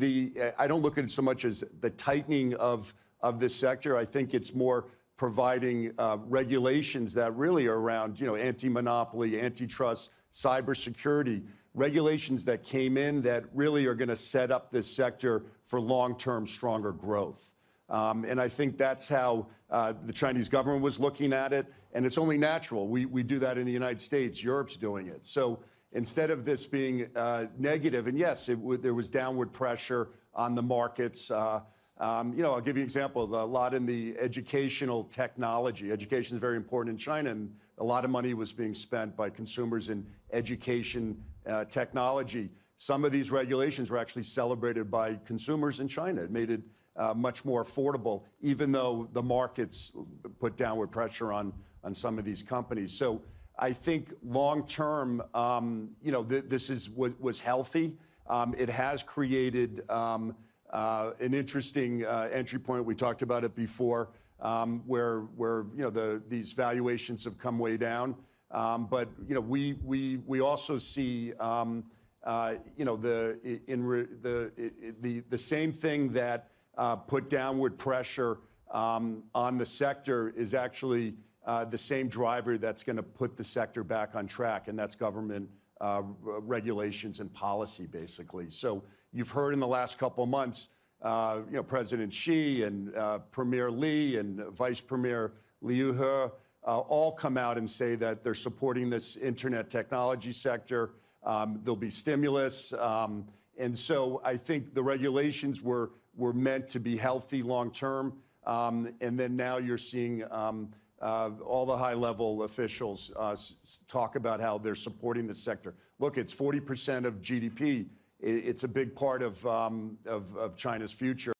I don't look at it so much as the tightening of this sector. I think it's more providing regulations that really are around, anti-monopoly, antitrust, cybersecurity, regulations that came in that really are going to set up this sector for long-term stronger growth. And I think that's how the Chinese government was looking at it. And it's only natural. We do that in the United States. Europe's doing it. So instead of this being negative, and yes, there was downward pressure on the markets. I'll give you an example. A lot in the educational technology. Education is very important in China, and a lot of money was being spent by consumers in education technology. Some of these regulations were actually celebrated by consumers in China. It made it much more affordable, even though the markets put downward pressure on some of these companies. So I think long term, this was healthy. It has created an interesting entry point. We talked about it before, where these valuations have come way down. But we also see the same thing that put downward pressure on the sector is actually the same driver that's going to put the sector back on track, and that's government regulations and policy, basically. So you've heard in the last couple of months, President Xi and Premier Li and Vice Premier Liu He all come out and say that they're supporting this internet technology sector. There'll be stimulus. And so I think the regulations were meant to be healthy long term. And then now you're seeing all the high-level officials talk about how they're supporting the sector. Look, it's 40% of GDP. It's a big part of China's future.